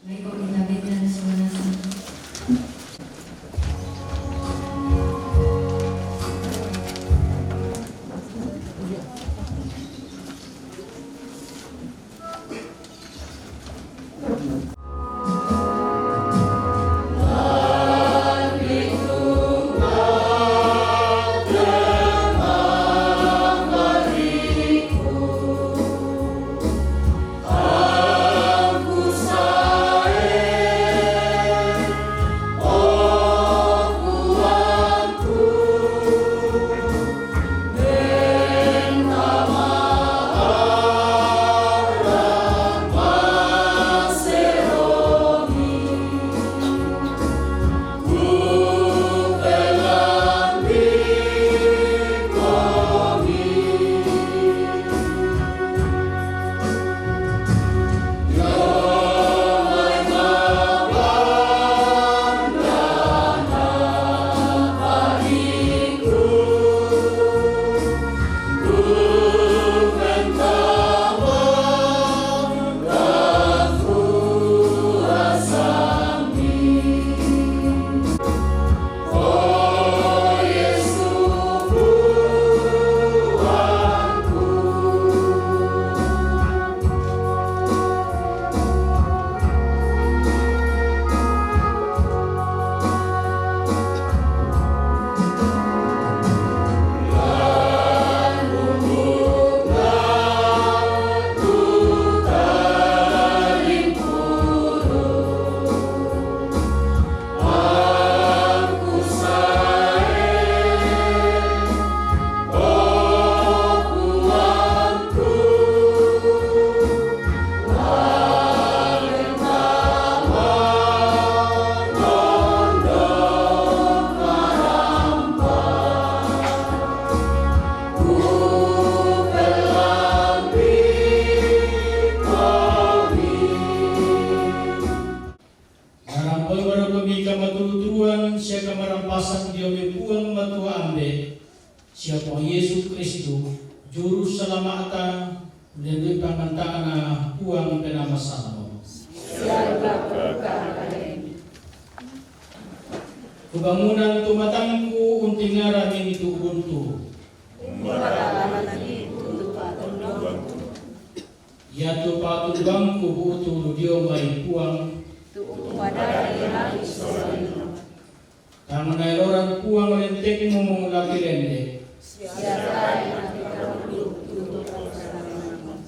Ngayon ko ginabit na sa manasan. Siya kamarampasan Diyo may puang matuambe, siya po ang Yesu Kristo, juru salamata, nilito'y pangantaan na puang pinamasan mo. Siya ipagpagkakain. Kubangunan tumatang ko, unting nga raming ito unto. Umaralaman na ito patulong. Yato patulbang ko buto Diyo may puang. Tuong padari na Israel. Tama na iloran puang lentek mo mong lakilende. Siya tayo na ikarulog tuto sa naman.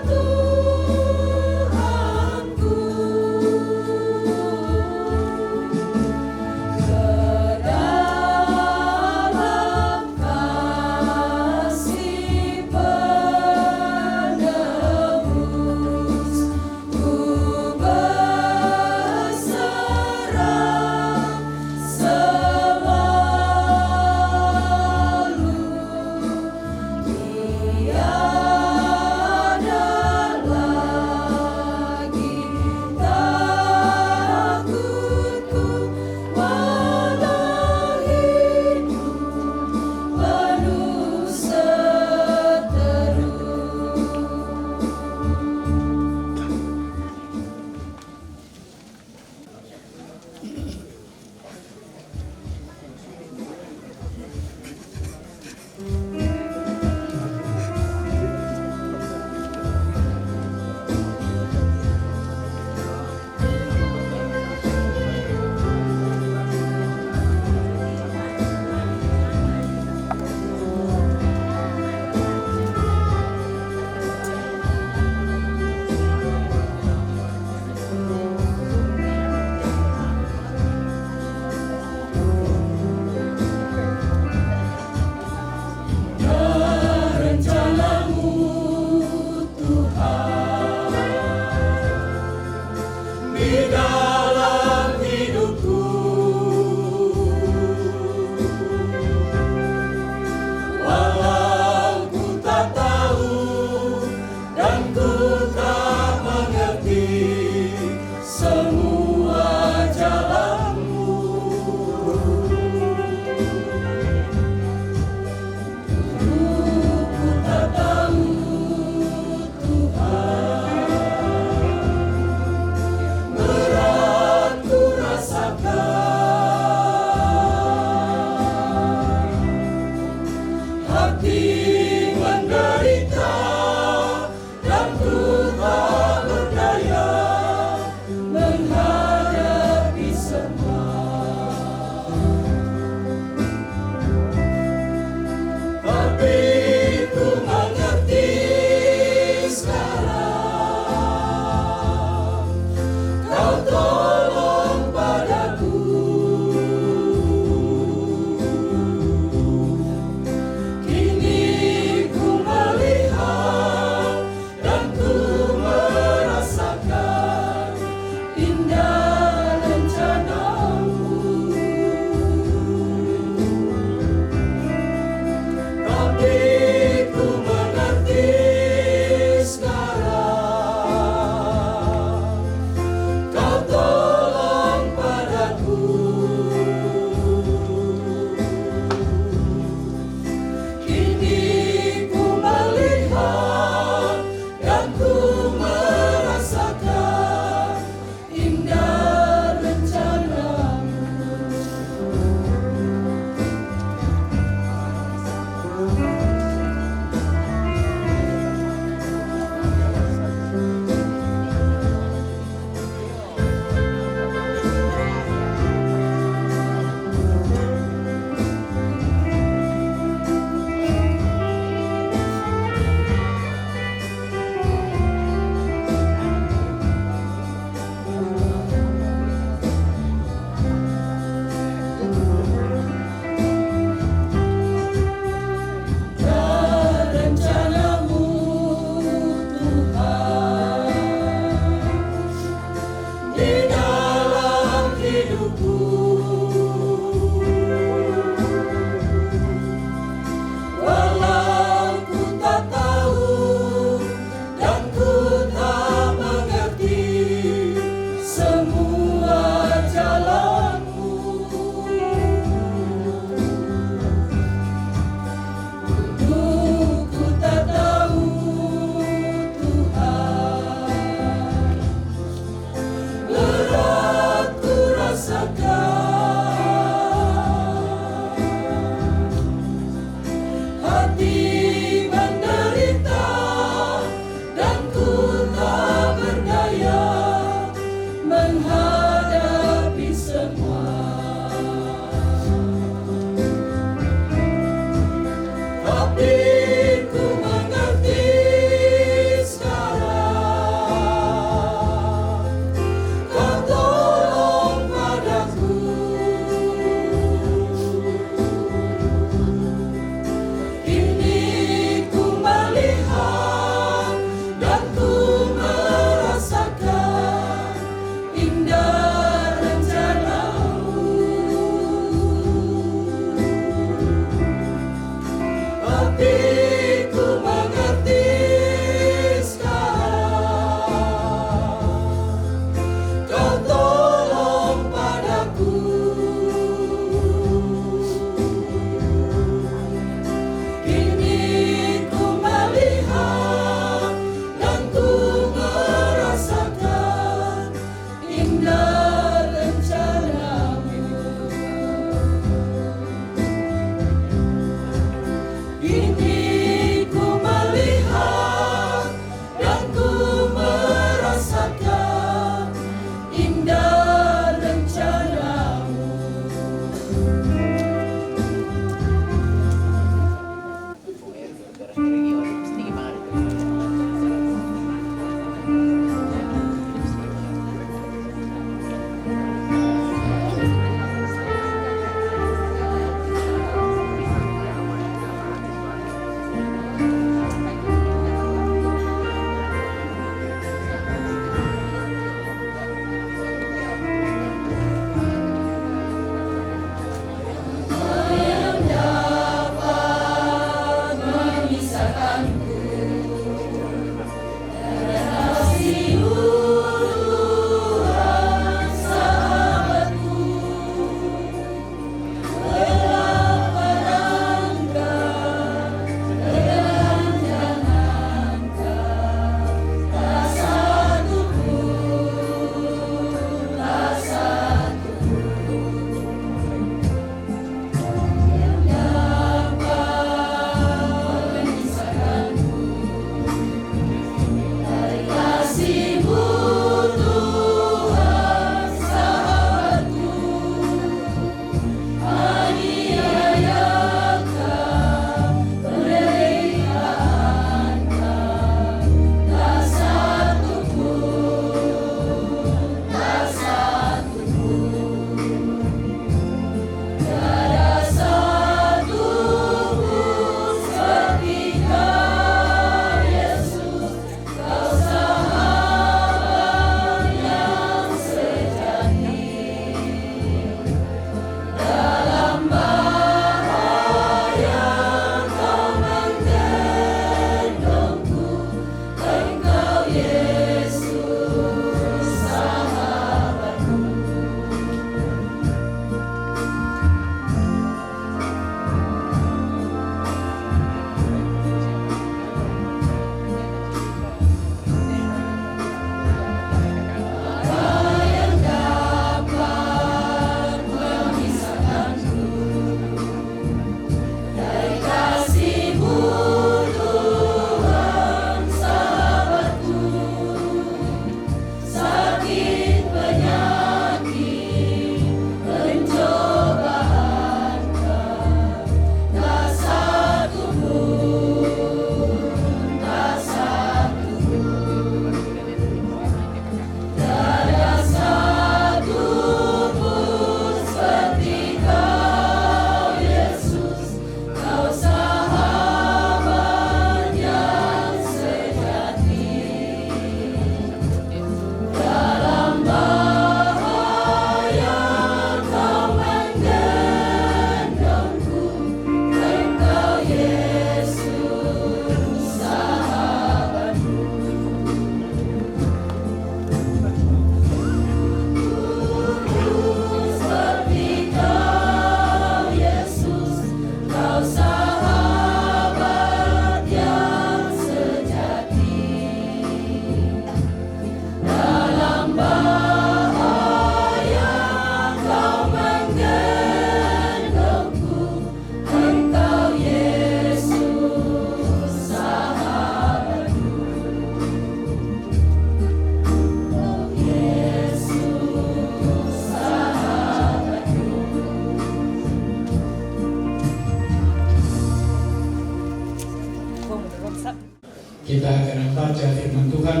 Kita akan membaca firman Tuhan.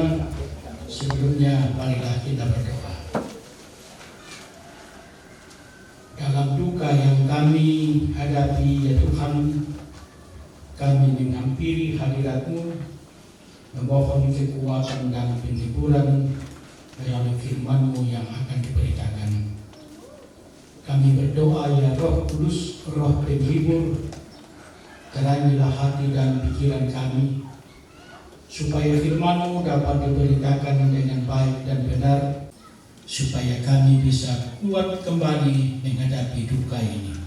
Sebelumnya marilah kita berdoa. Dalam duka yang kami hadapi ya Tuhan, kami menghampiri hadirat-Mu, memohon kekuatan dan penghiburan melalui firman-Mu yang akan diberitakan. Kami berdoa ya Roh Kudus, Roh penghibur, terangilah hati dan pikiran kami, supaya firman-Mu dapat diberitakan dengan baik dan benar, supaya kami bisa kuat kembali menghadapi duka ini.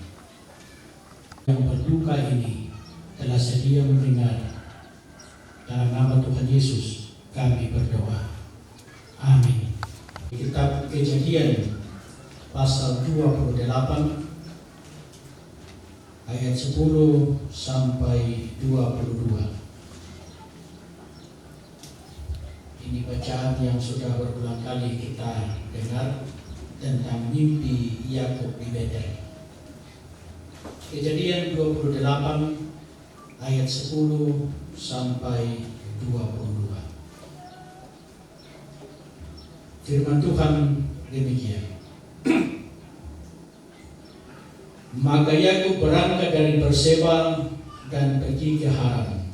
Yang berduka ini telah sedia mendengar. Dalam nama Tuhan Yesus kami berdoa. Amin. Kitab Kejadian pasal 28 ayat 10 sampai 22. Ini bacaan yang sudah berulang kali kita dengar tentang mimpi Yakub di Betel. Kejadian 28 ayat 10 sampai 22. Firman Tuhan demikian. Maka Yakub berangkat dari Berseba dan pergi ke Haran.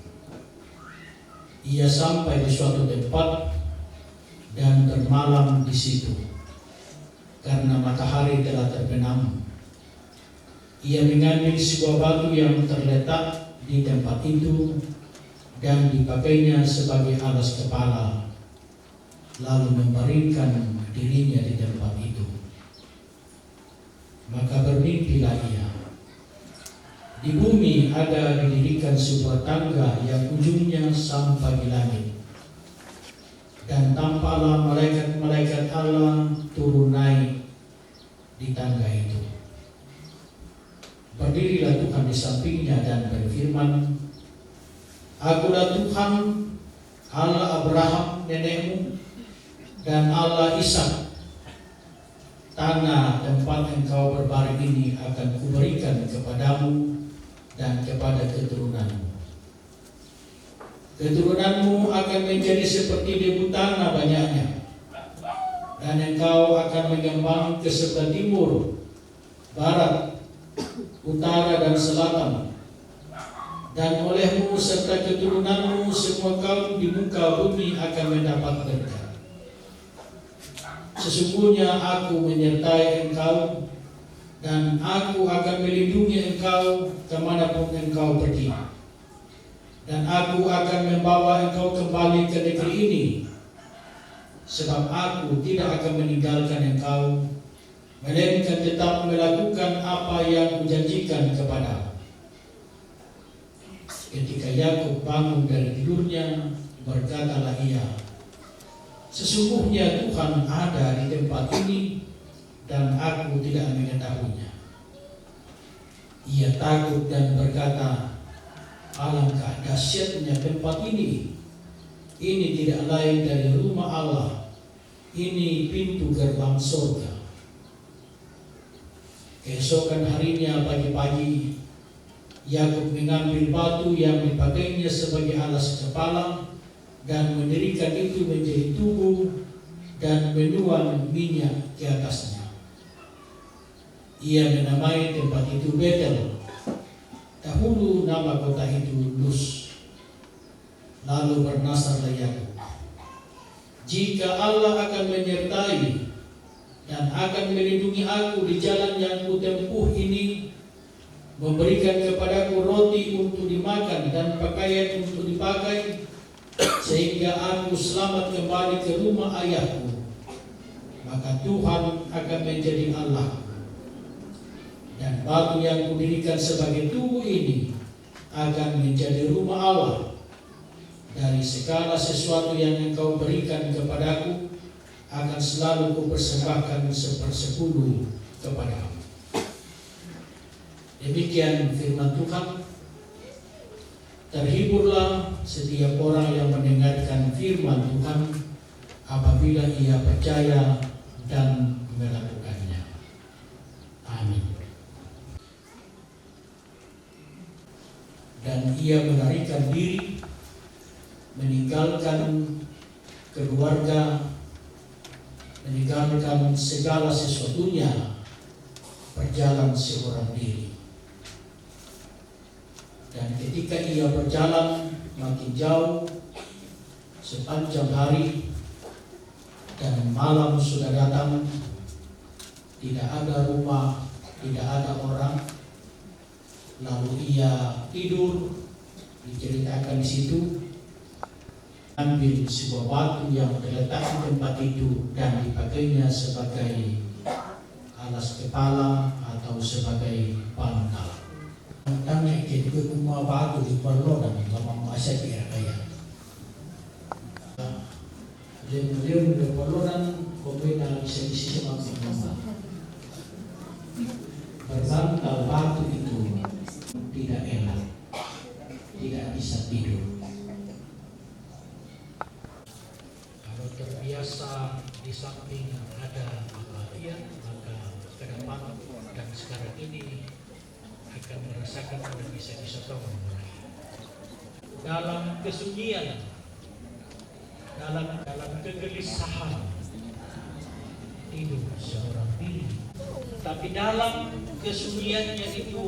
Ia sampai di suatu tempat dan bermalam di situ, karena matahari telah terbenam. Ia mengambil sebuah batu yang terletak di tempat itu dan dipakainya sebagai alas kepala, lalu membaringkan dirinya di tempat itu. Maka bermimpilah ia. Di bumi ada didirikan sebuah tangga yang ujungnya sampai di langit. Dan tampaklah malaikat-malaikat Allah turun naik di tangga itu. Berdirilah Tuhan di sampingnya dan berfirman, Akulah Tuhan, Allah Abraham nenekmu, dan Allah Ishak. Tanah tempat engkau berbaring ini akan kuberikan kepadamu dan kepada keturunanmu. Keturunanmu akan menjadi seperti debu tanah banyaknya, dan engkau akan mengembang ke sebelah timur, barat, utara, dan selatan. Dan olehmu serta keturunanmu semua kaum di muka bumi akan mendapat berkat. Sesungguhnya aku menyertai engkau, dan aku akan melindungi engkau kemanapun engkau pergi. Dan aku akan membawa engkau kembali ke negeri ini, sebab aku tidak akan meninggalkan engkau, melainkan tetap melakukan apa yang kujanjikan kepadamu. Ketika Yakub bangun dari tidurnya, berkatalah ia, Sesungguhnya Tuhan ada di tempat ini dan aku tidak mengetahuinya. Ia takut dan berkata, Alangkah dahsyatnya tempat ini. Ini tidak lain dari rumah Allah. Ini pintu gerbang surga. Keesokan harinya pagi-pagi, Yakub mengambil batu yang dipakainya sebagai alas kepala dan mendirikan itu menjadi tubuh dan menuang minyak ke atasnya. Ia menamai tempat itu Betel. Dahulu nama kota itu Luz. Lalu bernasarlah Yakub, jika Allah akan menyertai dan akan melindungi aku di jalan yang kutempuh ini, memberikan kepadaku roti untuk dimakan dan pakaian untuk dipakai, sehingga aku selamat kembali ke rumah ayahku, maka Tuhan akan menjadi Allah. Dan batu yang kudirikan sebagai tubuh ini akan menjadi rumah Allah. Dari segala sesuatu yang engkau berikan kepadaku, akan selalu kupersembahkan 1/10 kepadamu. Demikian firman Tuhan. Terhiburlah setiap orang yang mendengarkan firman Tuhan apabila ia percaya dan melakukannya. Amin. Dan ia melarikan diri meninggalkan keluarga, meninggalkan segala sesuatunya, berjalan seorang diri. Dan ketika ia berjalan makin jauh, sepanjang hari dan malam sudah datang, tidak ada rumah, tidak ada orang, lalu ia tidur. Diceritakan di situ, ambil sebuah batu yang terletak di tempat itu dan dipakainya sebagai alas kepala atau sebagai bantal. Tanya jadi semua batu di perlodan lama masa kira kaya. Beliau di perlodan kombina bisa disini maksimal. Berbantal batu itu tidak enak, tidak bisa tidur. Kalau terbiasa di samping ada kematian, maka ke depan dan sekarang ini akan merasakan tidak bisa disokong dalam kesunyian, dalam kegelisahan tidur seorang diri. Tapi dalam kesunyiannya itu,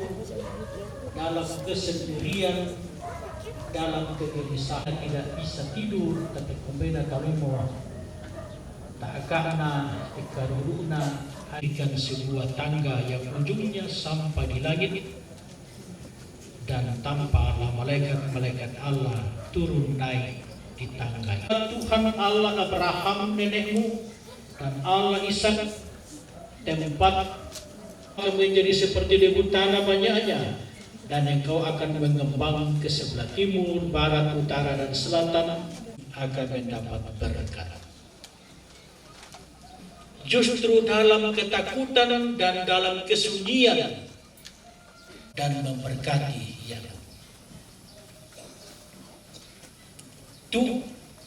dalam kesendirian, dalam kegelisahan tidak bisa tidur, tapi kumbena kalimo tak karena ikaruruna ikan sebuah tangga yang ujungnya sampai di langit, dan tampaklah malaikat-malaikat Allah turun naik di tangga itu. Tuhan Allah Abraham nenekmu dan Allah Ishak, tempat menjadi seperti debu tanah banyaknya, dan engkau akan mengembang ke sebelah timur, barat, utara, dan selatan, akan mendapat berkat. Justru dalam ketakutan dan dalam kesunyian dan memberkati Yakub.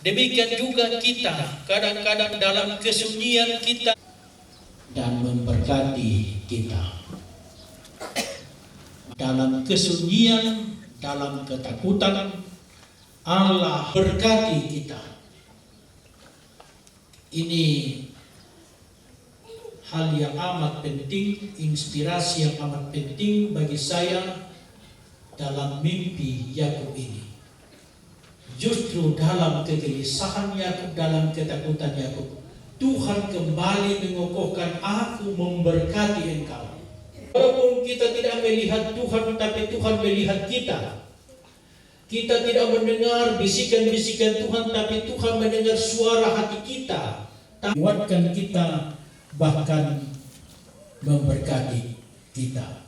Demikian juga kita kadang-kadang dalam kesunyian kita dan memberkati kita. Dalam kesunyian, dalam ketakutan, Allah berkati kita. Ini hal yang amat penting, inspirasi yang amat penting bagi saya dalam mimpi Yakub ini. Justru dalam kegelisahan Yakub, dalam ketakutan Yakub, Tuhan kembali mengokohkan, aku memberkati engkau. Walaupun kita tidak melihat Tuhan, tapi Tuhan melihat kita. Kita tidak mendengar bisikan-bisikan Tuhan, tapi Tuhan mendengar suara hati kita. Menguatkan kita, bahkan memberkati kita.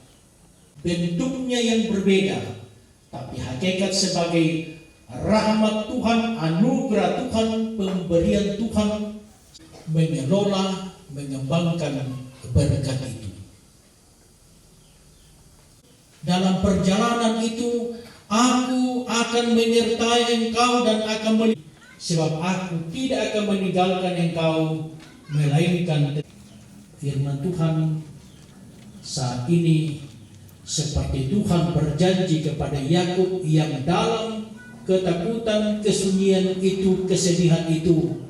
Bentuknya yang berbeda, tapi hakikat sebagai rahmat Tuhan, anugerah Tuhan, pemberian Tuhan, mengelola, mengembangkan berkat itu. Dalam perjalanan itu, aku akan menyertai engkau dan akan sebab aku tidak akan meninggalkan engkau, melainkan firman Tuhan saat ini seperti Tuhan berjanji kepada Yakub yang dalam ketakutan, kesunyian itu, kesedihan itu,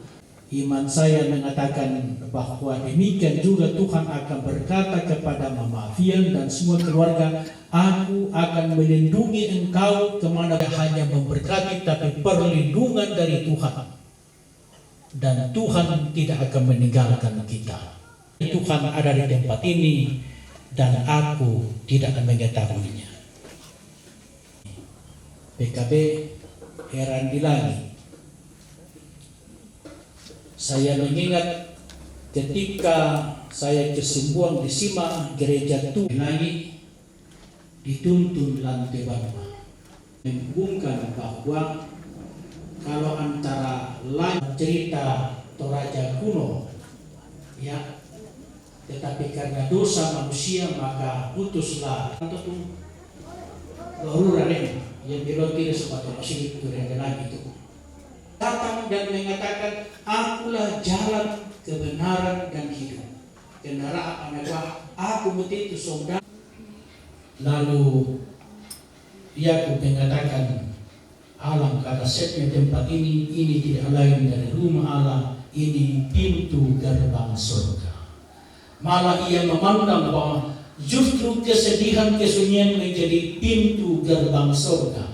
iman saya mengatakan bahwa demikian juga Tuhan akan berkata kepada Mama Afian dan semua keluarga, aku akan melindungi engkau kemana, hanya memberkati tapi perlindungan dari Tuhan. Dan Tuhan tidak akan meninggalkan kita. Tuhan ada di tempat ini dan aku tidak akan mengetahuinya. PKB heran di langit. Saya mengingat ketika saya kesembuhan di Sima gereja Tuhan lagi dituntun lantai bawah, menghubungkan bahwa kalau antara lain cerita Toraja kuno, ya, tetapi karena dosa manusia maka putuslah untuk laluran yang dilotiri sebagai masih itu yang lagi itu datang dan mengatakan, akulah jalan, kebenaran dan hidup. Kendaraan apa? Aku begitu saudara. Lalu Yakub mengatakan, Alam kata setnya tempat ini tidak lain dari rumah Allah, ini pintu gerbang surga. Malah ia memandang bahwa justru kesedihan kesunyian menjadi pintu gerbang surga.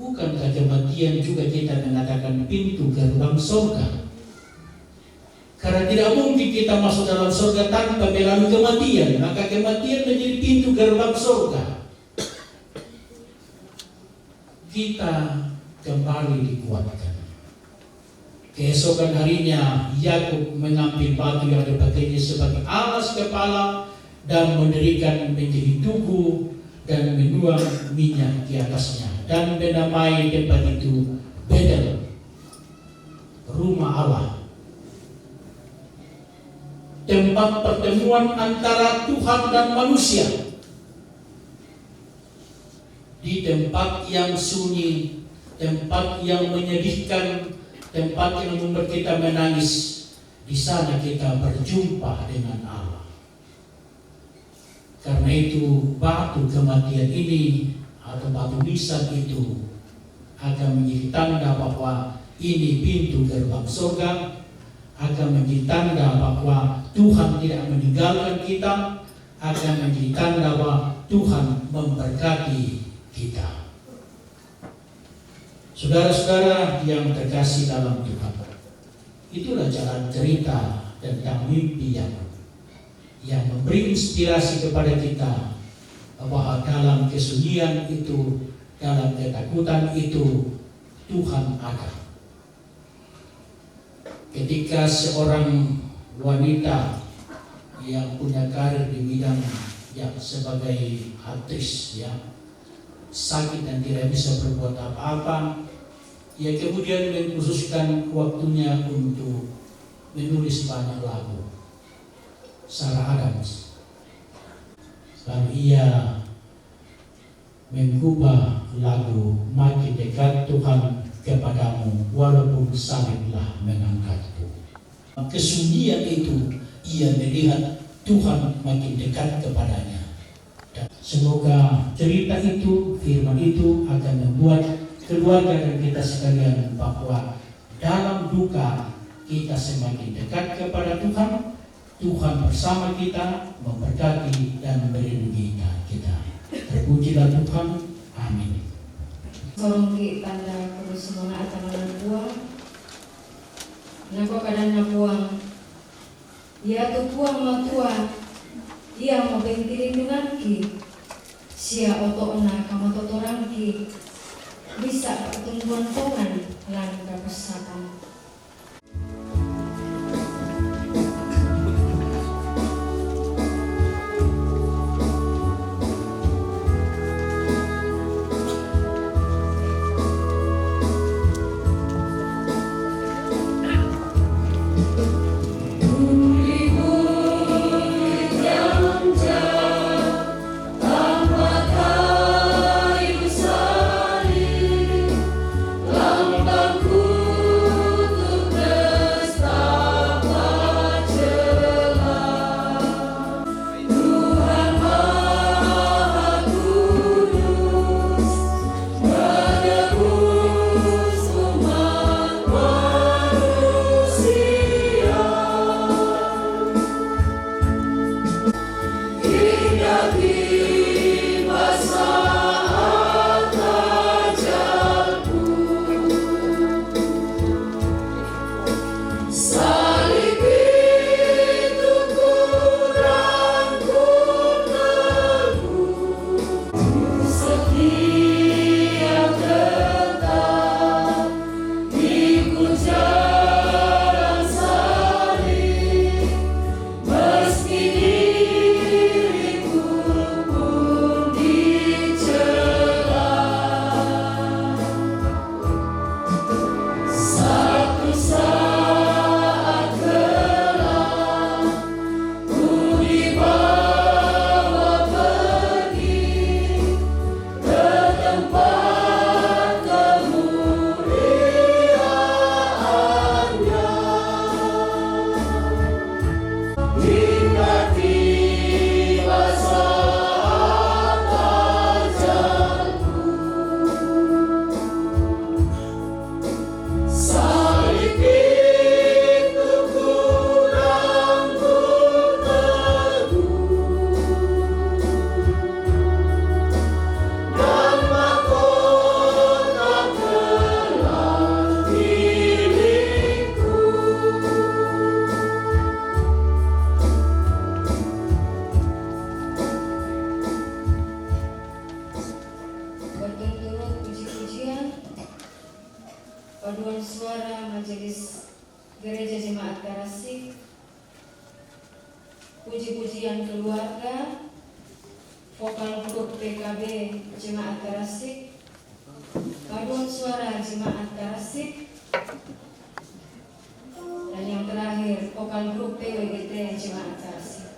Bukankah kematian juga kita mengatakan pintu gerbang surga? Karena tidak mungkin kita masuk dalam surga tanpa melalui kematian, maka kematian menjadi pintu gerbang surga. Kita kembali dikuatkan. Keesokan harinya Yakub mengambil batu yang dipakainya sebagai alas kepala dan mendirikan menjadi tugu dan menuang minyak di atasnya dan menamai tempat itu Betel, rumah Allah, tempat pertemuan antara Tuhan dan manusia. Di tempat yang sunyi, tempat yang menyedihkan, tempat yang membuat kita menangis, di sana kita berjumpa dengan Allah. Karena itu batu kematian ini atau batu nisan itu akan menjadi tanda bahwa ini pintu gerbang surga, akan menjadi tanda bahwa Tuhan tidak meninggalkan kita, akan menjadi tanda bahwa Tuhan memberkati kita. Saudara-saudara yang terkasih dalam Tuhan, itulah jalan cerita tentang mimpi yang memberi inspirasi kepada kita bahwa dalam kesunyian itu, dalam ketakutan itu, Tuhan ada. Ketika seorang wanita yang punya karir di bidang yang sebagai aktris sakit dan tidak bisa berbuat apa-apa, ia kemudian mengkhususkan waktunya untuk menulis banyak lagu. Sarah Adams. Lalu ia mengubah lagu Makin Dekat Tuhan Kepadamu Walaupun Saliblah Mengangkatku. Kesunyian itu ia melihat Tuhan makin dekat kepadanya. Semoga cerita itu, firman itu akan membuat keluarga dan kita sekalian bahwa dalam duka kita semakin dekat kepada Tuhan. Tuhan bersama kita, memberkati dan melindungi kita. Terpujilah Tuhan. Amin. Sorongki tanda kudus semua atau buang. Nako kadang buang. Ya tu buang matua. Dia mau bentirin denganki. Sia otoona kama totorangki. Bisa pertumbuhan tongan lan kebesaran. Lambangku paduan suara Majelis Gereja Jemaat Karasik, puji-pujian keluarga, vokal grup PKB Jemaat Karasik, paduan suara Jemaat Karasik, dan yang terakhir vokal grup PWGT Jemaat Karasik.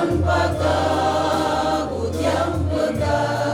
tanpa kabut yang pekat.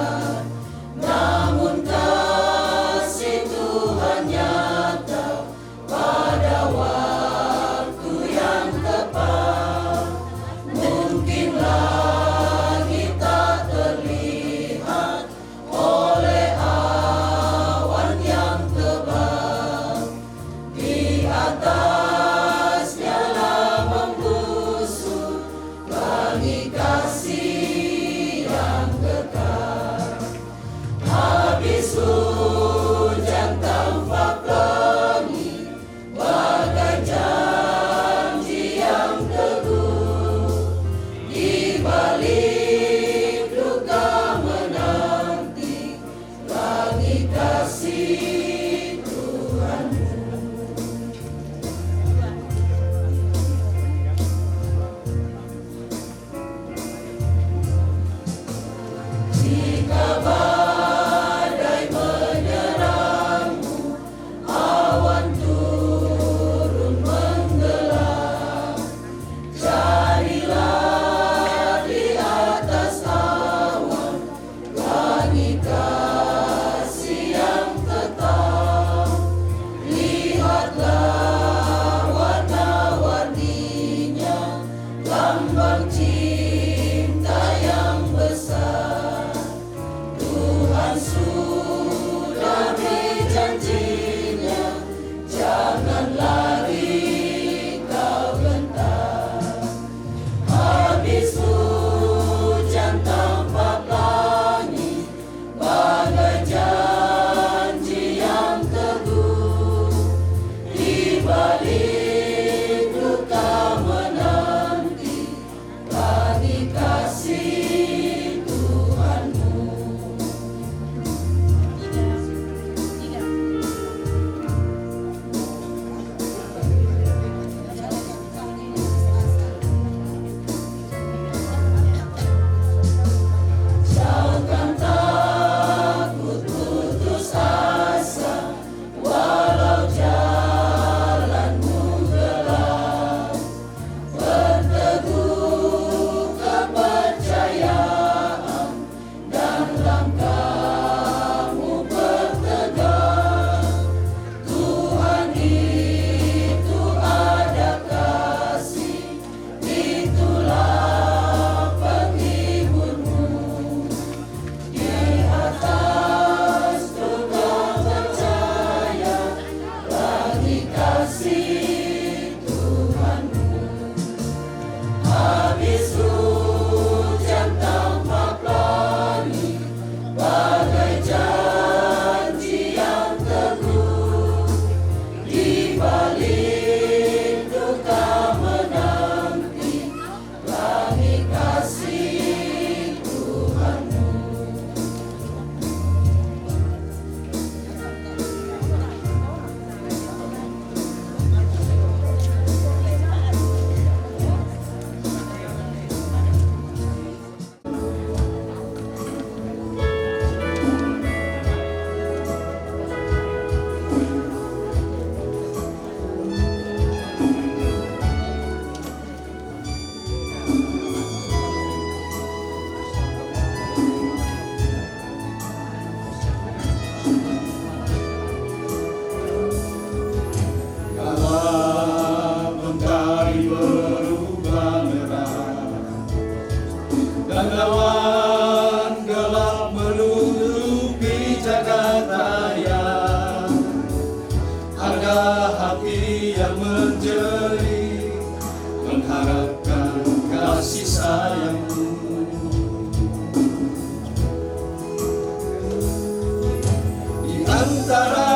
antara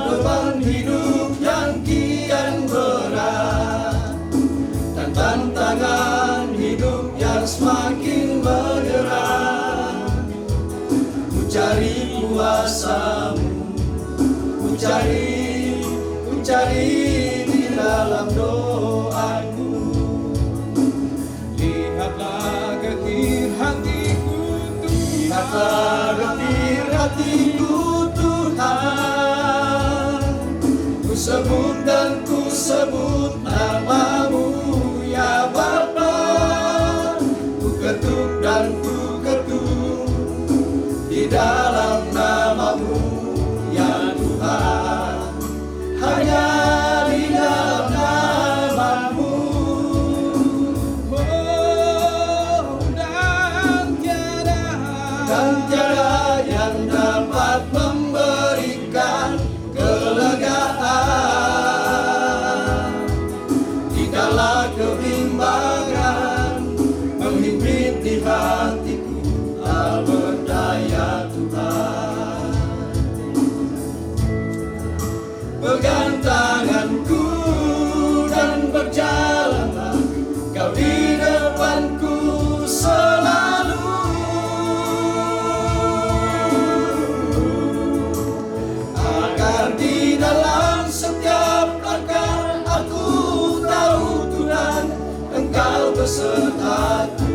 beban hidup yang kian berat dan tantangan hidup yang semakin menyerang. Ku cari kuasa-Mu, ku cari di dalam doaku. Lihatlah getir hatiku, Lihatlah getir hatiku Tuhan, ku sebut dan ku sebut nama-Mu ya Bapa. Ku ketuk dan ku ketuk di dalam nama-Mu ya Tuhan, hanya di dalam nama-Mu. Dan tiada yang dapat memberikan kelegaan di kala kebimbangan menghimpit di hatiku. Tak berdaya Tuhan, pegang tanganku dan berjalanlah Kau di depanku selalu. Di dalam setiap langkah aku tahu Tuhan Engkau besertaku.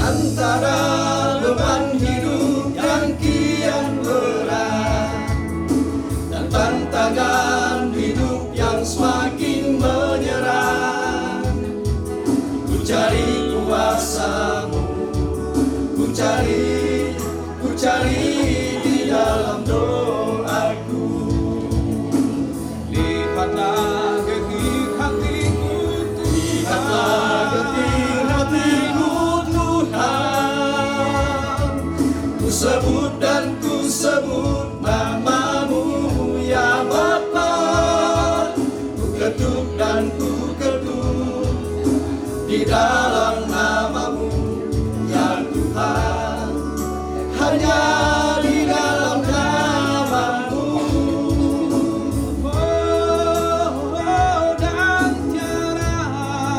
Antara beban hidup yang kian berat dan tantangan hidup yang semakin menyerang, ku cari kuasa-Mu, ku cari di dalam doaku. lihatlah getir hatiku, Lihatlah getir hatiku Tuhan, ku sebut dan ku sebut nama-Mu ya Bapa. Ku ketuk dan ku ketuk di dalam nama-Mu ya Tuhan, hanya di dalam nama-Mu.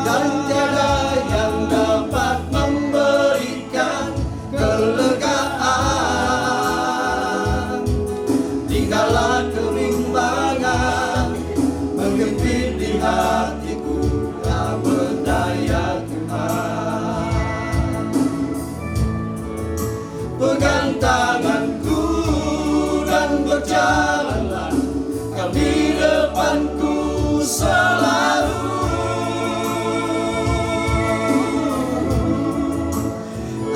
Dan tiada yang dapat memberikan kelegaan di kala kebimbangan menggempit di hatiku. Tak berdaya Tuhan, pegang tanganku dan berjalanlah Kau di depanku selalu.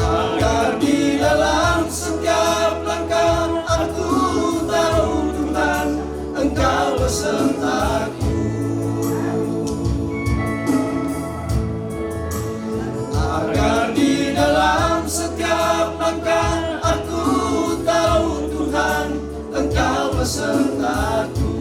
Agar di dalam setiap langkah aku tahu Tuhan Engkau besertaku. Agar di dalam setiap langkah aku tahu Tuhan Engkau besertaku.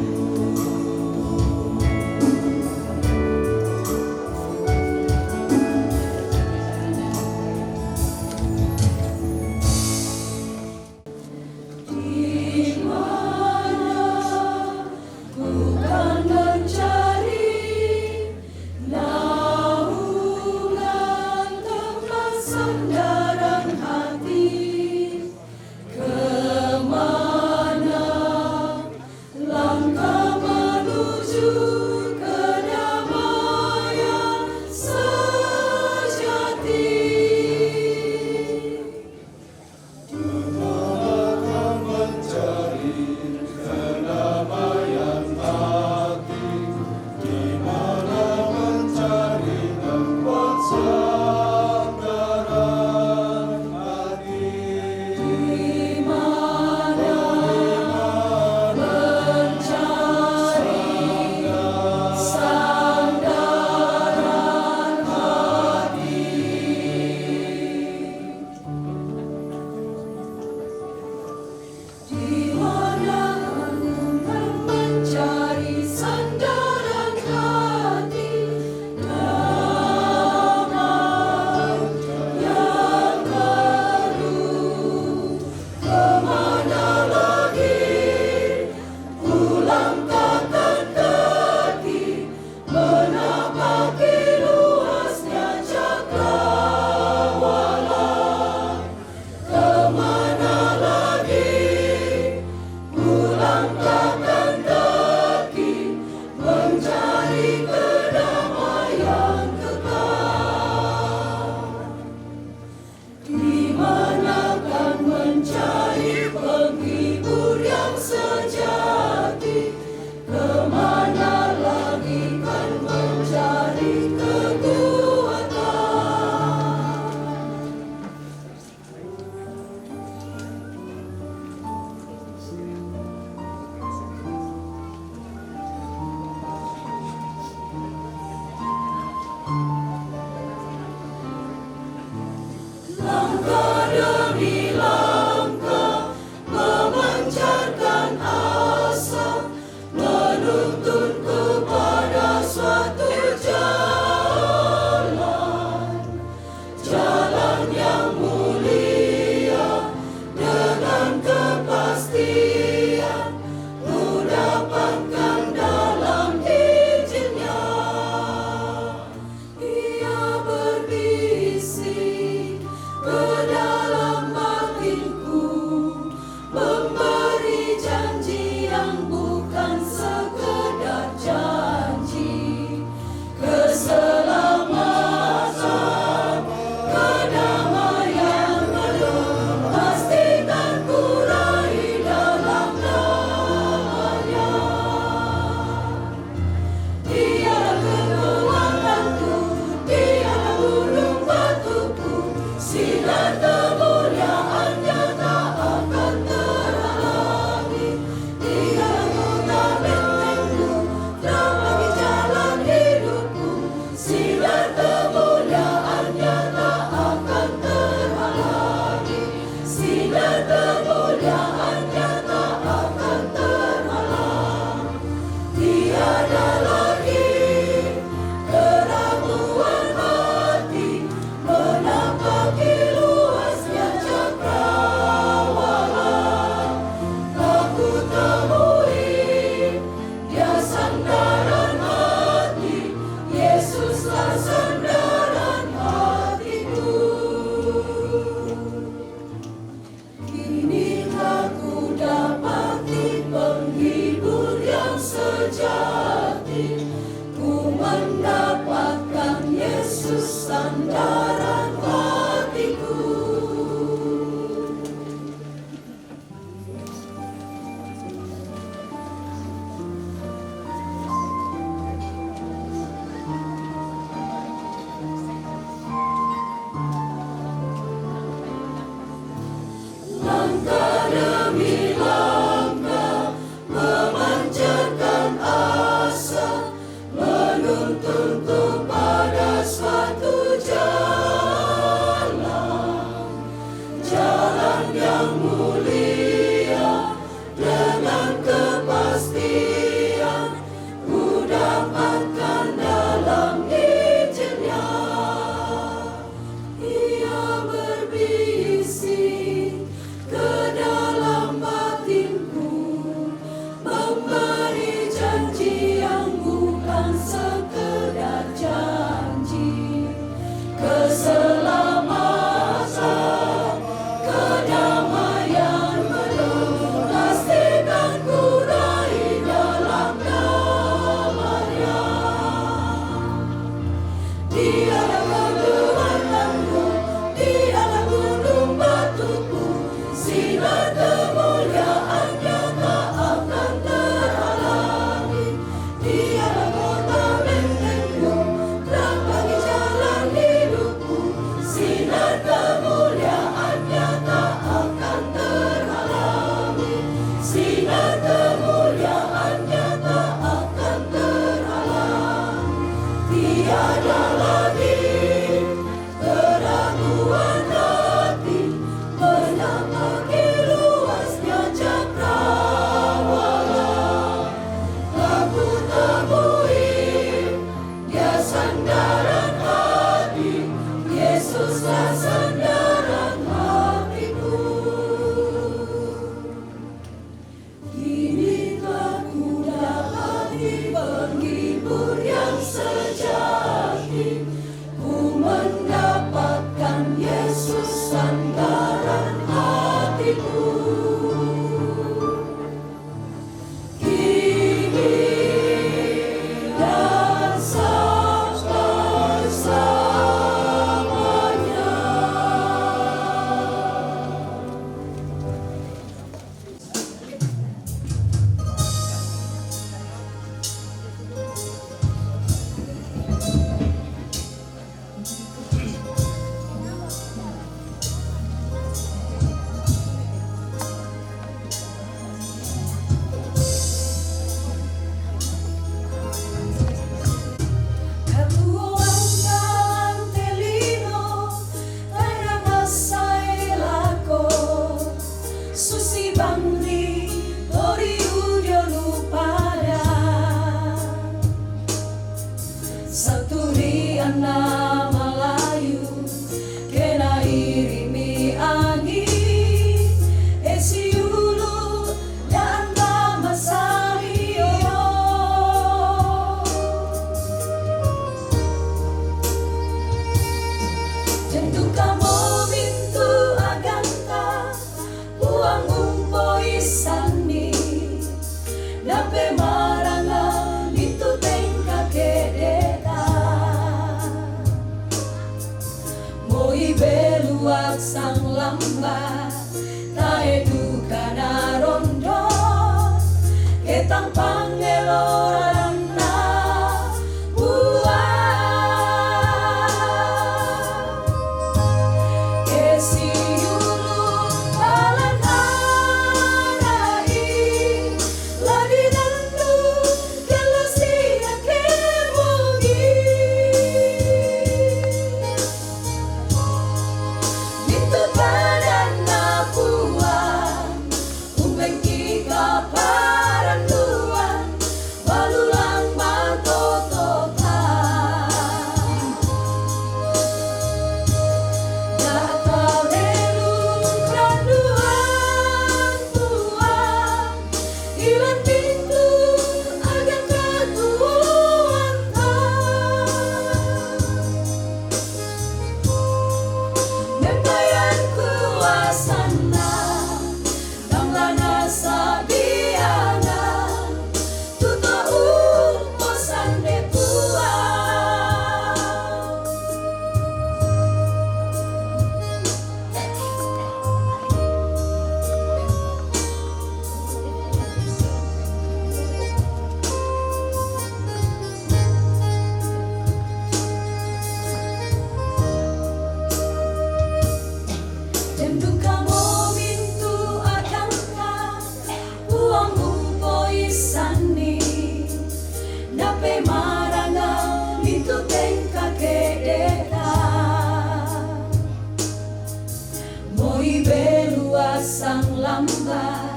samba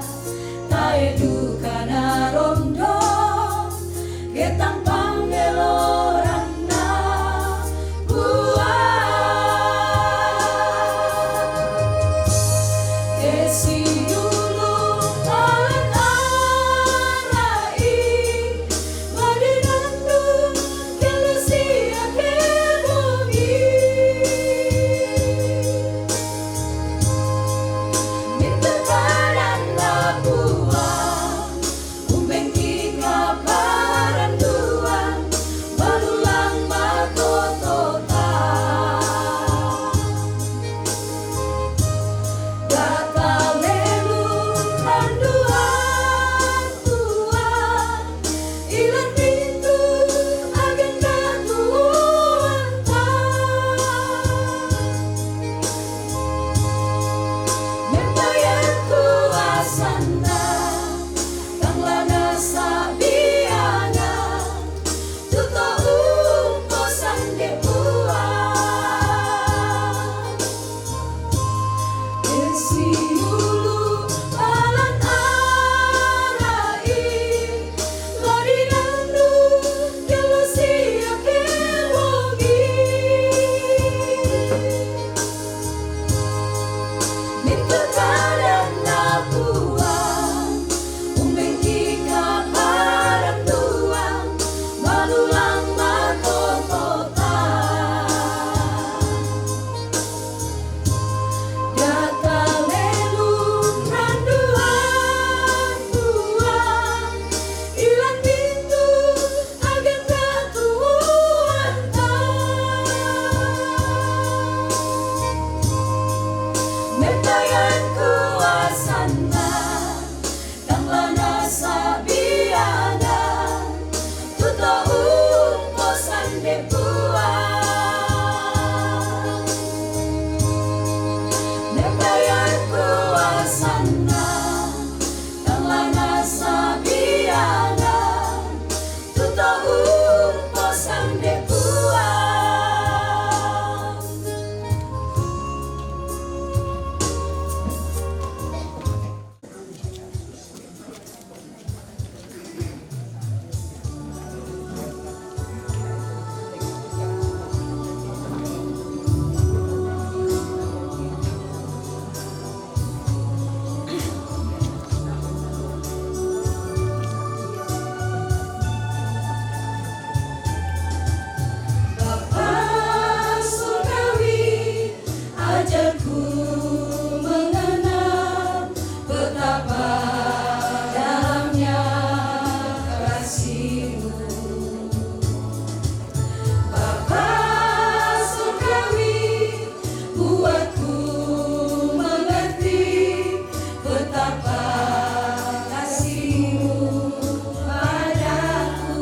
tae dukana rondo getang panggelorana buah desi dulu tahan arai madinandu kelusia kebumi minta kanan labuan umbeng kika paranduan balulang makotota gatal lelu randuan tuan ilan pintu agen katuan membayar kuasana kang lana sabiana tuto umposan depuan desi ulu alan arai lodinandu kelusia kewogi minta kadang labuan umbeng kika paranduan balulang makotota gatal lelu randuan tuan ilan pintu agen katuan membayar kuasana kang lana sabiana tuto umposan depuan membayar kuasana kang lana sabiana tuto umposan depuan Bapa surgawi, ajarku mengenal betapa dalamnya kasih-Mu. Bapa surgawi, buatku mengerti betapa kasih-Mu padaku.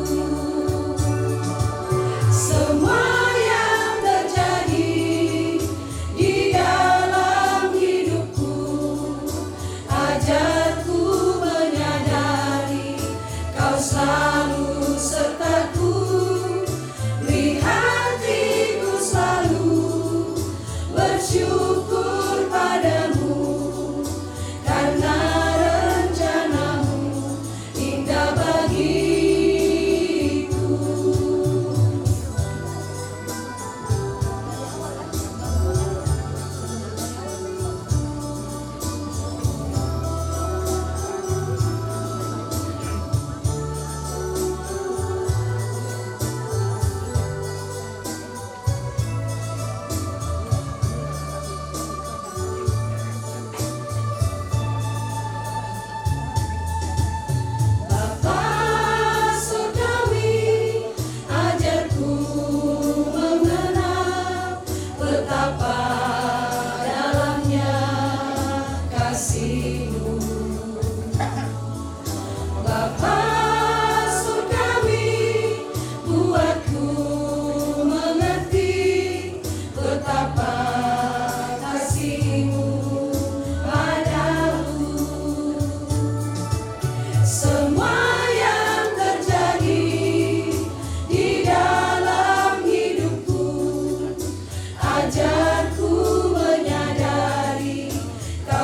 Semua yang terjadi di dalam hidupku, ajarku menyadari Kau selalu sertaku. Beri hatiku selalu bersyukur padamu, karena rencana-Mu indah bagiku.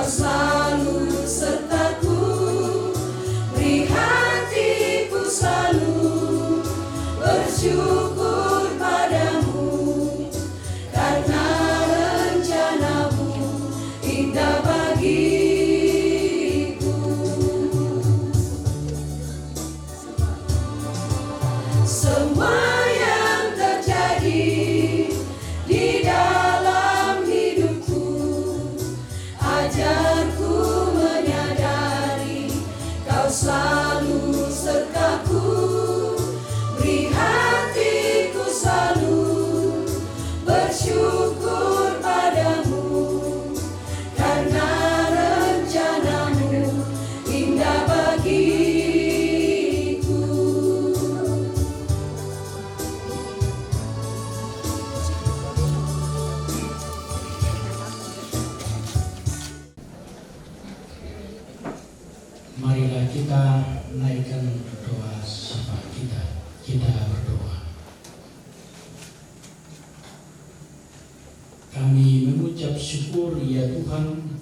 selalu serta Marilah kita naikkan doa syafaat kita. Kita berdoa. Kami mengucap syukur ya Tuhan,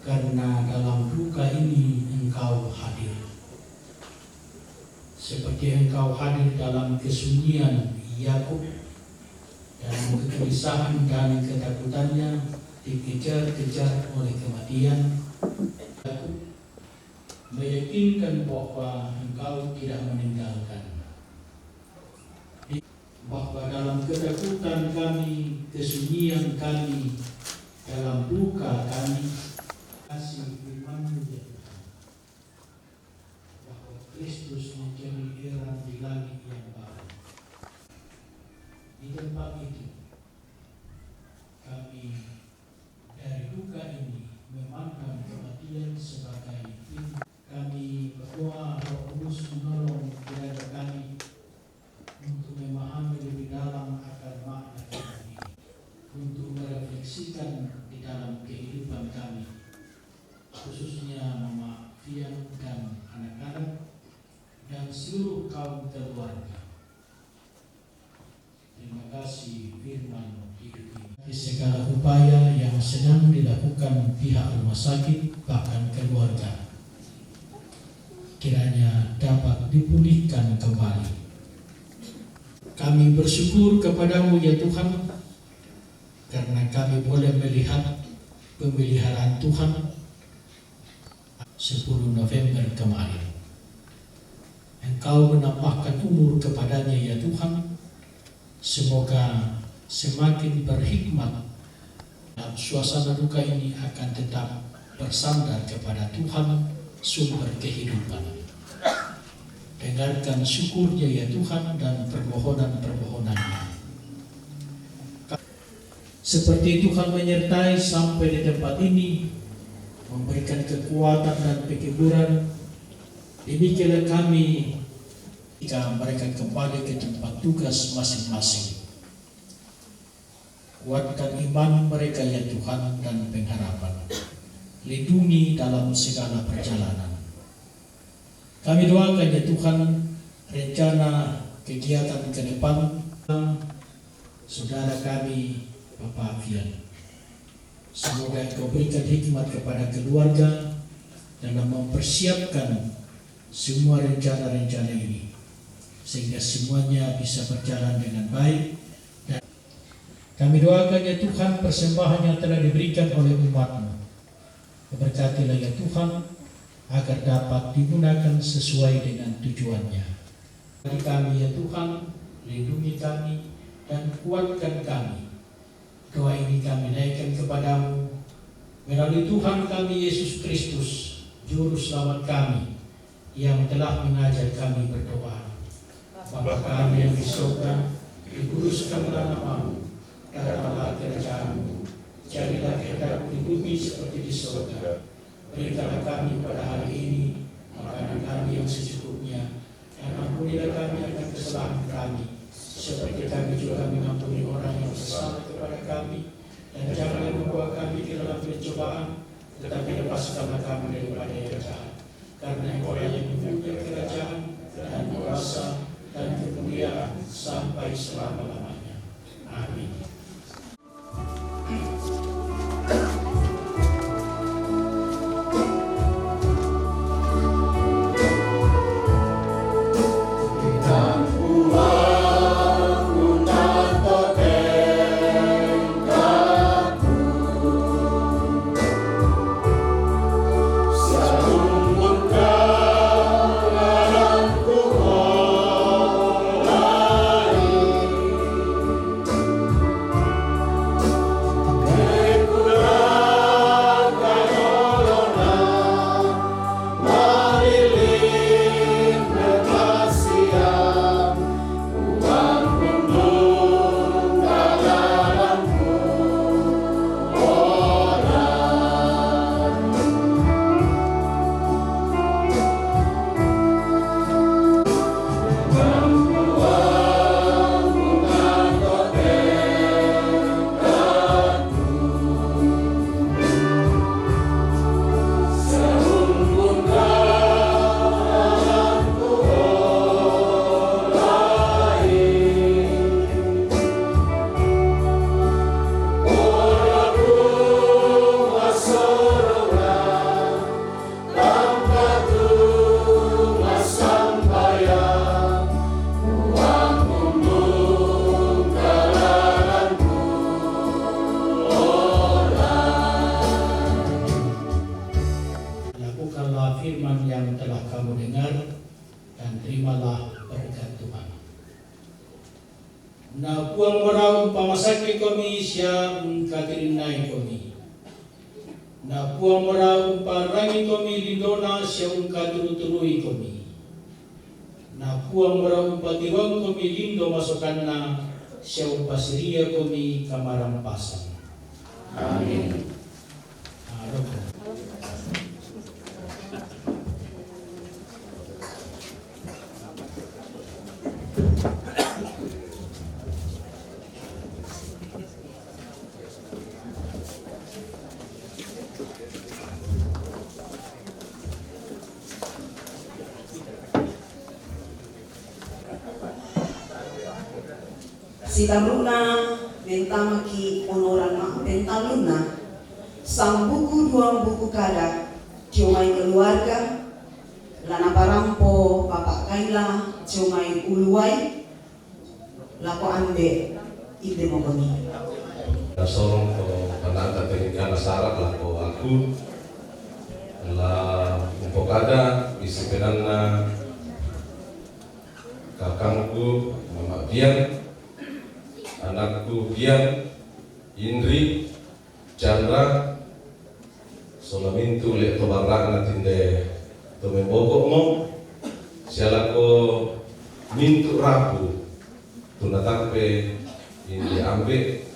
karena dalam duka ini Engkau hadir. Seperti Engkau hadir dalam kesunyian Yakub, dalam kegelisahan dan ketakutannya dikejar-kejar oleh kematian. Yakub meyakinkan bahwa Engkau tidak meninggalkan, bahwa dalam ketakutan kami, kesunyian kami, dalam duka kami, kasih firman-Mu ya Tuhan, bahwa Kristus menjadi erat di langit yang baru. Di tempat itu kami dari duka ini memandang kematian sebagai pintu. Kami berdoa Roh Kudus menolong kiranya kami untuk memahami lebih dalam akan makna firman ini, untuk merefleksikan di dalam kehidupan kami, khususnya Mama Fian dan anak-anak dan seluruh kaum keluarga. Terima kasih firman hidup ini. Segala upaya yang sedang dilakukan pihak rumah sakit bahkan keluarga, kiranya dapat dipulihkan kembali. Kami bersyukur kepada-Mu ya Tuhan, karena kami boleh melihat pemeliharaan Tuhan 10 November kemarin. Engkau menambahkan umur kepadanya ya Tuhan. Semoga semakin berhikmat dalam suasana duka ini, akan tetap bersandar kepada Tuhan sumber kehidupan. Dengarkan syukurnya ya Tuhan dan permohonan-permohonannya. Seperti Tuhan menyertai sampai di tempat ini, memberikan kekuatan dan kekiburan, demikianlah kami jika mereka kembali ke tempat tugas masing-masing. Kuatkan iman mereka ya Tuhan dan pengharapan. Lindungi dalam segala perjalanan. Kami doakan ya Tuhan, rencana kegiatan ke depan saudara kami Bapak Fian. Semoga Engkau berikan hikmat kepada keluarga dalam mempersiapkan semua rencana-rencana ini, sehingga semuanya bisa berjalan dengan baik. Dan kami doakan ya Tuhan, persembahan yang telah diberikan oleh umat-Mu, berkatilah ya Tuhan, agar dapat digunakan sesuai dengan tujuannya. Bagi kami ya Tuhan, lindungi kami dan kuatkan kami. Doa ini kami naikkan kepada-Mu melalui Tuhan kami Yesus Kristus, Juru Selamat kami, yang telah mengajar kami berdoa. Bapa kami yang di surga, dikuduskanlah nama-Mu, datanglah kerajaan-Mu, jadilah kehendak-Mu di bumi seperti di surga. Berikanlah kami pada hari ini makanan kami yang secukupnya, dan ampunilah kami akan kesalahan kami, seperti kami juga mengampuni orang yang bersalah kepada kami, dan janganlah membawa kami ke dalam pencobaan, tetapi lepaskanlah kami daripada yang jahat. Karena Engkau yang mempunyai kerajaan dan kuasa dan kemuliaan sampai selama-lamanya. Amin. yang telah kamu dengar, dan terimalah berkat Tuhan. Na puang morau pamasaki kami siya katirinay kami. Na puang morau parangi kami lindona siya katurutului kami. Na puang morau patiwang kami lindo masukan na siya pasiria kami kamarampasan. Amin. Si Taruna bentamaki onoran mak bentaluna sang buku dua buku kada ciumai keluarga lana parampo bapak kaila ciumai uluai lako ande ide mokomi sorong ko panata teknikana sarak lah ko aku la umpokada isi penana kakangku mama Bian, anakku Bian, Indri, Chandra, solamintu lek tobarak na tinde tome bokok mo siala ko mintu rapu tunatampe ini ambe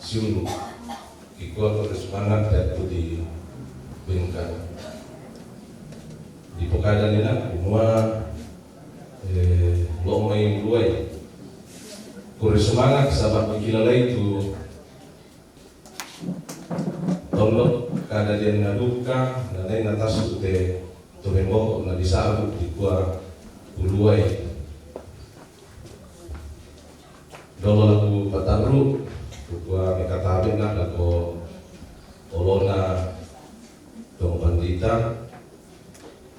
siulu kikuan ko semangat datu di bingkan di pokada nila semua lo main luai kore semangat sahabat mikilala itu tolong kada dia naduka nanai natasu te tobembo na disabu di kuah uluai dolo lagu patanru kuah mekatabe na lagu olona tong pandita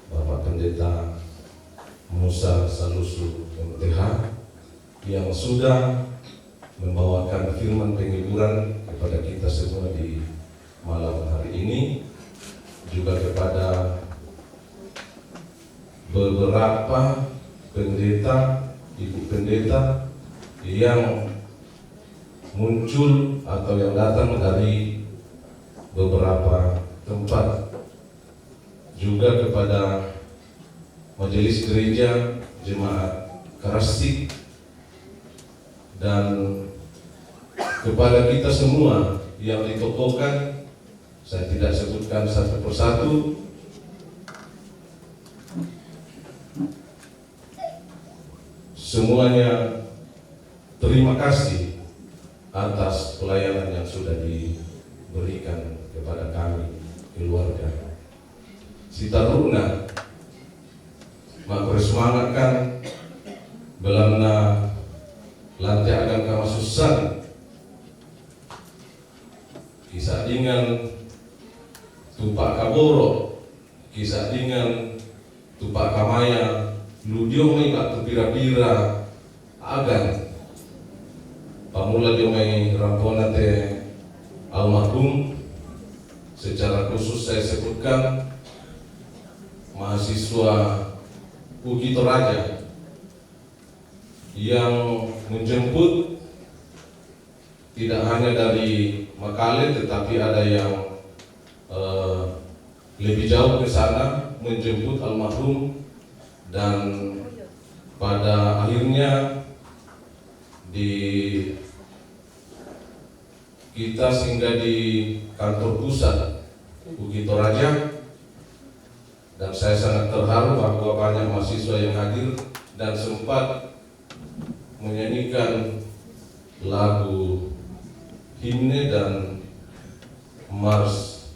Bapak Pendeta Musa Salusu MTH yang sudah membawakan firman penghiburan kepada kita semua di malam hari ini, juga kepada beberapa pendeta, ibu pendeta yang muncul atau yang datang dari beberapa tempat, juga kepada majelis gereja jemaat Karastik, dan kepada kita semua yang ditokohkan. Saya tidak sebutkan satu persatu. Semuanya terima kasih atas pelayanan yang sudah diberikan kepada kami keluarga. Si Taruna makro semangatkan belamna lantai akan kamasusan kisah dengan tupak kaboro, kisah dengan tupak kamaya, ludio mai batu pira-pira agan pamula dia mai rampona te almarhum. Secara khusus saya sebutkan mahasiswa UGI Toraja yang menjemput tidak hanya dari Makale, tetapi ada yang lebih jauh ke sana menjemput almarhum, dan pada akhirnya kita singgah di kantor pusat UGI Toraja, dan saya sangat terharu bahwa banyak mahasiswa yang hadir dan sempat menyanyikan lagu himne dan mars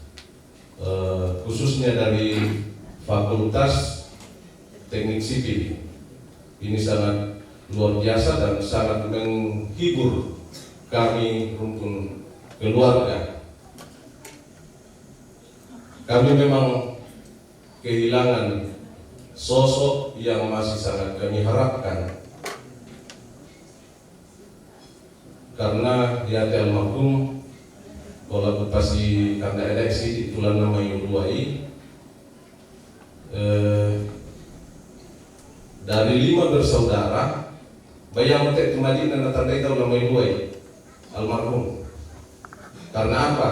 khususnya dari Fakultas Teknik Sipil. Ini sangat luar biasa dan sangat menghibur kami rumpun keluarga. Kami memang kehilangan sosok yang masih sangat kami harapkan, karena di hati almarhum kalau pasti karena eleksi itulah nama Yuluai dari 5 bersaudara, bayang tek tumadi dan tandai tahu lama iluai almarhum. Karena apa?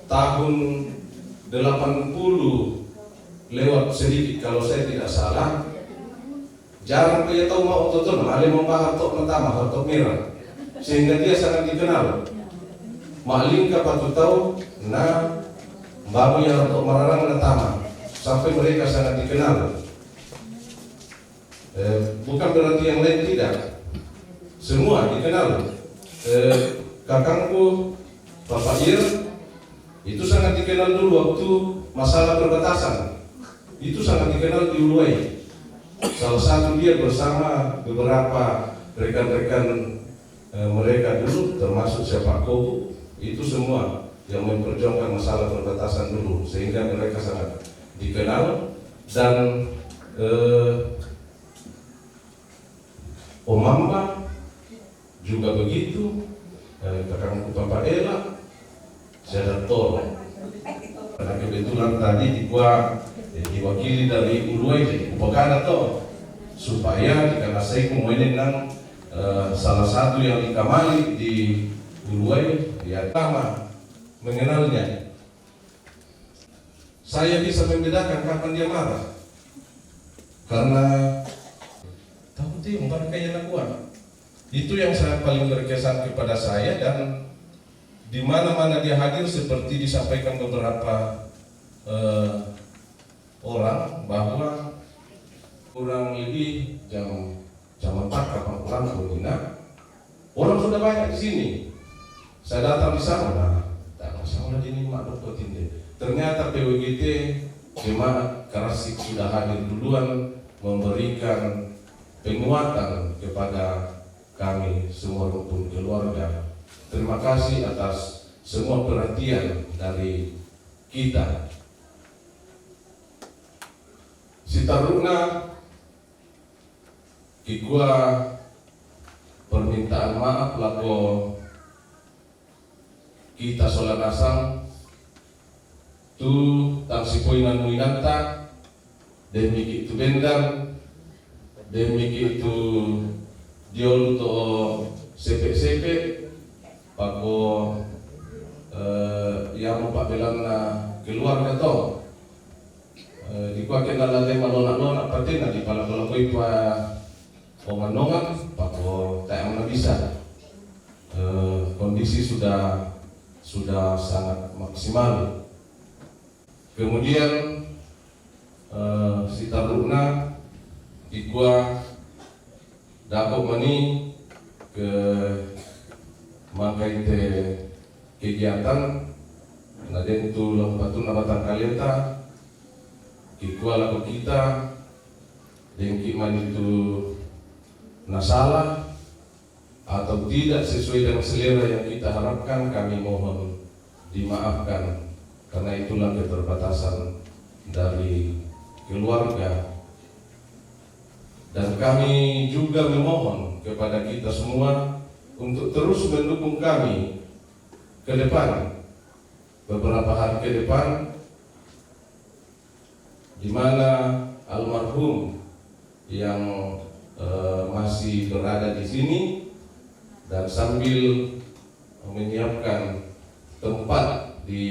Tahun 80 lewat sedikit kalau saya tidak salah, jarang dia tahu mau otot ale membahas hartok pertama, hartok merah, sehingga dia sangat dikenal. Maling kapatu tahu, nah baru yang hartok mararang pertama, sampai mereka sangat dikenal. Bukan berarti yang lain tidak, semua dikenal. Kakangku Bapak Ir itu sangat dikenal dulu waktu masalah perbatasan, itu sangat dikenal di Uluwai. Salah satu dia bersama beberapa rekan-rekan mereka dulu, termasuk siapa Kobu, itu semua yang memperjuangkan masalah perbatasan dulu, sehingga mereka sangat dikenal. Dan Omamba juga begitu, kakangku Papa Ela, Sedator. Karena kebetulan tadi diwakili dari Uluwai, bukan atau supaya karena saya kemudian salah satu yang dikamali di Uluwai, ya pertama mengenalnya. Saya bisa membedakan kapan dia marah, karena tahu tuh umpan kayak lakuan. Itu yang saya paling berkesan kepada saya, dan di mana-mana dia hadir seperti disampaikan beberapa orang bahwa kurang lebih jam 4 kapan pulang Bogina, orang sudah banyak di sini. Saya datang di sana, tak masalah ini mak dokter Tinde. Ternyata PWGT jemaat Karasik sudah hadir duluan memberikan penguatan kepada kami semua rumpun keluarga. Terima kasih atas semua perhatian dari kita. Sitaruna Kikua permintaan maaf lako kita solanasang tu tangsipoinan muinanta demi itu bendang demi itu diol to sepe-sepe pako yang Pak Belan na keluarga to di kuakin lalate malona-lona patina di pala-palakoi pa omanongan pako tak mana bisa. Kondisi sudah sangat maksimal. Kemudian si Taruna ikua dapat mani ke makai te kegiatan naden tu lompatun nabatan kalenta ikua laku kita dengki mani tu nasalah atau tidak sesuai dengan selera yang kita harapkan, kami mohon dimaafkan, karena itulah keterbatasan dari keluarga. Dan kami juga memohon kepada kita semua untuk terus mendukung kami ke depan, beberapa hari ke depan, di mana almarhum yang masih berada di sini, dan sambil menyiapkan tempat di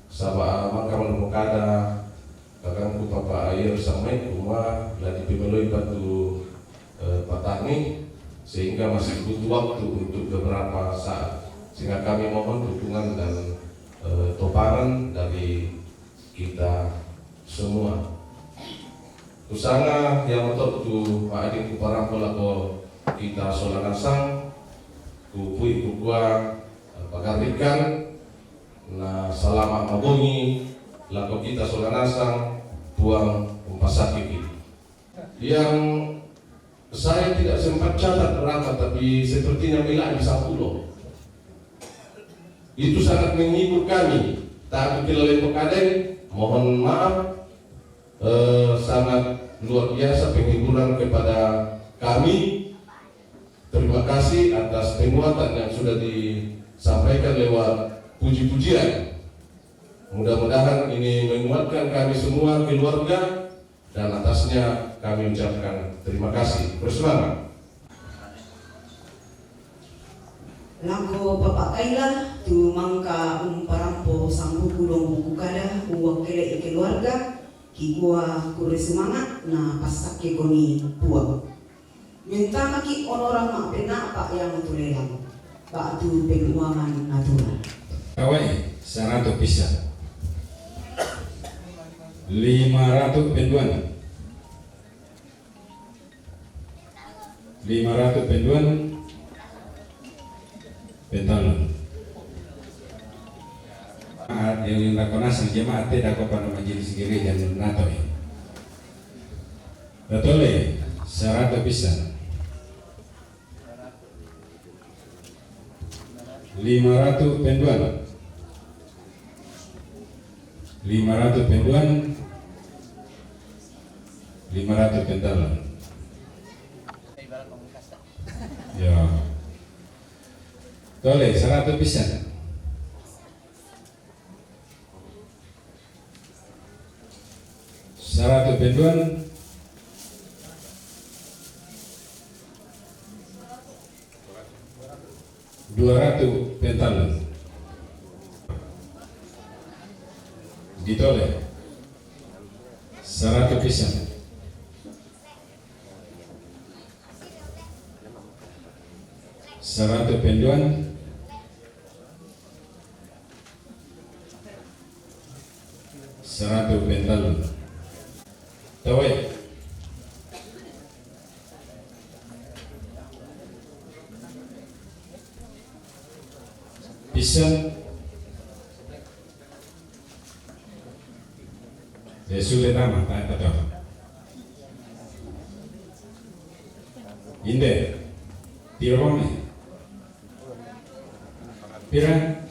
Sabah Makam Mukada kakangku Papa Air sampai rumah lagi pemeloi batu patani, sehingga masih butuh waktu untuk beberapa saat, sehingga kami mohon dukungan dan topangan dari kita semua. Kusanga yang untuk tu maading kuparang kolako kita solanasang kupui kukua pagarikan na salama mabongi lako kita solanasang buang umpasakiki. Yang saya tidak sempat catat berapa, tapi sepertinya bila di 10. Itu sangat menghibur kami. Tak kilale pekadeng, mohon maaf, sangat luar biasa penghiburan kepada kami. Terima kasih atas penguatan yang sudah disampaikan lewat puji-pujian. Mudah-mudahan ini menguatkan kami semua keluarga, dan atasnya kami ucapkan terima kasih. Bersemangat. Langko papakailah tu mangka parampo sang buku dong buku kada uwakile keluarga ki gua kure semangat na pasak ke koni puang. Minta maki orang mak pena apa yang tulelang batu penguangan natural. Kawai 100 pisah 500 penduan 500 penduan pentalon yang rakonas jemaat tidak kau pada majelis gereja dan NATO ini betul ya 100 pisah 500 penduan 500 penduan 500 pentalon ya boleh 100 pisah 100 penduan 200 pentalon ditoleh 100 pisah 100 penduan 100 pentalon tawai pisah sulit nama tak tahu inde tirome pira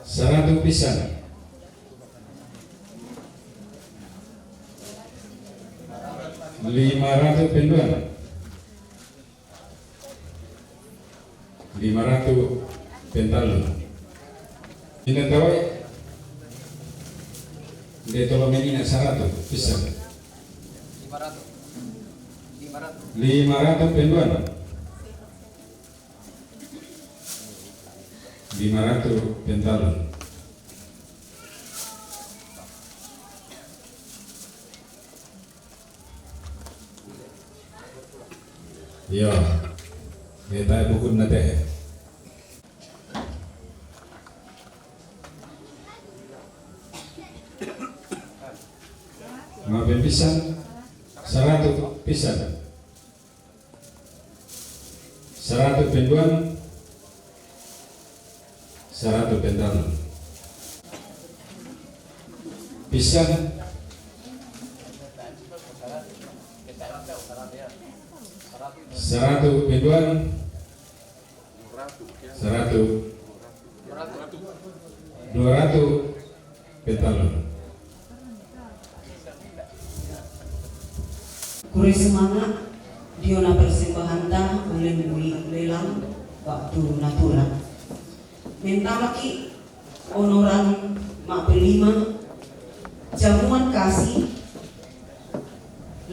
100 pisah 500 penduan 500 pentalon ini tahu de tolong menina 100 pisah 500 penduan 500 pentalon ya kita buku nate maafin pisah 100 pisah 100 penduan 100 pentalon pisah 100 penduan 100 200 pentalon Kure semangat diona persembahan tah oleh lelang waktu natural. Minta lagi honoran mak pelima jamuan kasih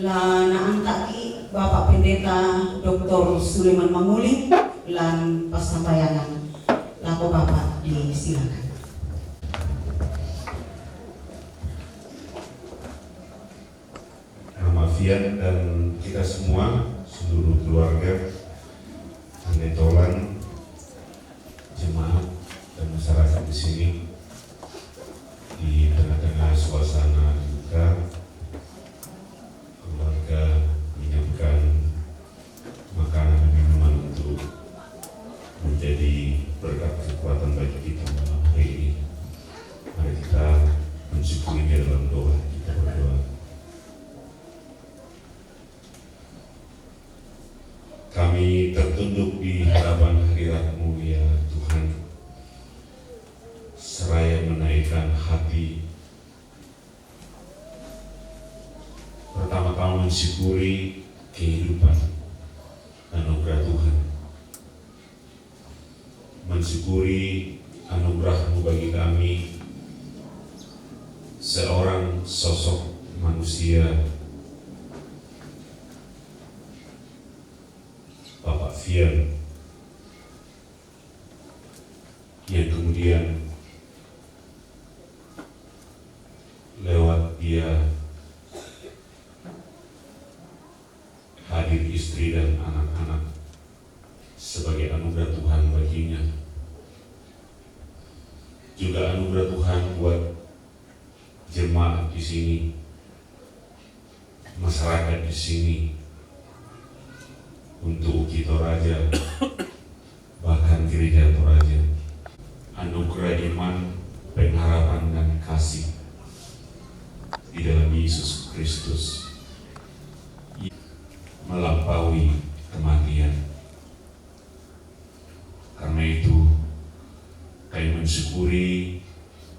lan antaki Bapak Pendeta Dr. Suleman Manguling lan pasampayangan lako Bapak disilakan. Fian dan kita semua, seluruh keluarga, Andetolan, jemaat dan masyarakat di sini, di tengah-tengah suasana duka, keluarga menyiapkan makanan dan minuman untuk menjadi berkat kekuatan bagi kita malam hari ini. Mari kita mensyukuri dalam doa, kita berdoa. Kami tertunduk di hadapan hadirat-Mu ya Tuhan, seraya menaikkan hati, pertama-tama mensyukuri kehidupan anugerah Tuhan, mensyukuri anugerah-Mu bagi kami seorang sosok manusia, Bapak Fian, yang kemudian lewat dia hadir istri dan anak-anak sebagai anugerah Tuhan baginya, juga anugerah Tuhan buat jemaat di sini, masyarakat di sini, untuk kita Raja, bahkan gereja Toraja. Anugerah iman, pengharapan dan kasih di dalam Yesus Kristus melampaui kematian. Karena itu kami mensyukuri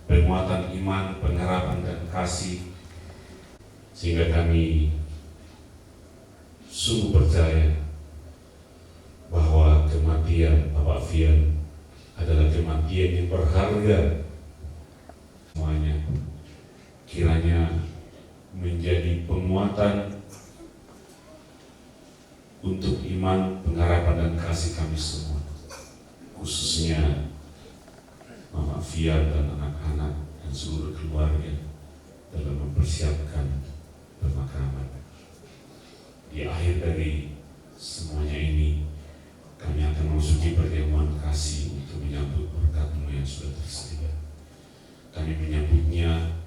penguatan iman, pengharapan dan kasih, sehingga kami sungguh percaya bahwa kematian Bapak Fian adalah kematian yang berharga. Semuanya kiranya menjadi penguatan untuk iman, pengharapan dan kasih kami semua, khususnya Mama Fian dan anak-anak dan seluruh keluarga dalam mempersiapkan pemakaman. Di akhir dari semuanya ini, kami akan memasuki perjamuan kasih untuk menyambut berkat-Mu yang sudah tersedia. Kami menyambutnya